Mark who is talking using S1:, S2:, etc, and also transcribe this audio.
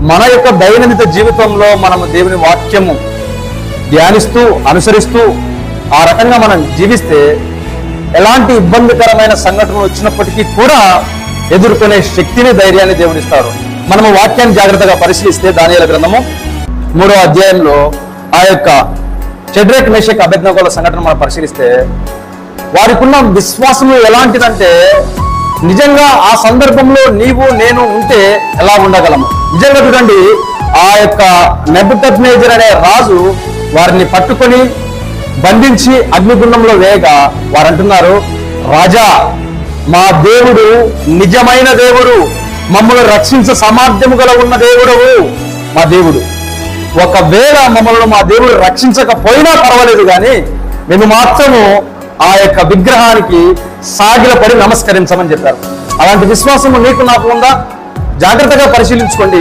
S1: మన యొక్క దైనందిన జీవితంలో మనము దేవుని వాక్యము ధ్యానిస్తూ అనుసరిస్తూ ఆ రకంగా మనం జీవిస్తే ఎలాంటి ఇబ్బందికరమైన సంఘటనలు వచ్చినప్పటికీ కూడా ఎదుర్కొనే శక్తిని, ధైర్యాన్ని దేవుడిస్తారు. మనము వాక్యాన్ని జాగ్రత్తగా పరిశీలిస్తే దానియేలు గ్రంథము 3వ అధ్యాయంలో ఆ యొక్క షడ్రక్ మేషక్ అబేద్నెగోల సంఘటన మనం పరిశీలిస్తే వారికి ఉన్న విశ్వాసము ఎలాంటిదంటే, నిజంగా ఆ సందర్భంలో నీవు నేను ఉంటే ఎలా ఉండగలము. నిజంగా చూడండి, ఆ యొక్క నెబుకద్నెజర్ అనే రాజు వారిని పట్టుకొని బంధించి అగ్నిగుండంలో వేయగా వారు అంటున్నారు, రాజా, మా దేవుడు నిజమైన దేవుడు, మమ్మల్ని రక్షించ సామర్థ్యము గల ఉన్న దేవుడవు మా దేవుడు. ఒకవేళ మమ్మల్ని మా దేవుడు రక్షించకపోయినా పర్వాలేదు, కానీ మేము మాత్రము ఆ యొక్క విగ్రహానికి సాగిలపడి నమస్కరించమని చెప్పారు. అలాంటి విశ్వాసము నీకు నాకు ఉందా? జాగ్రత్తగా పరిశీలించుకోండి.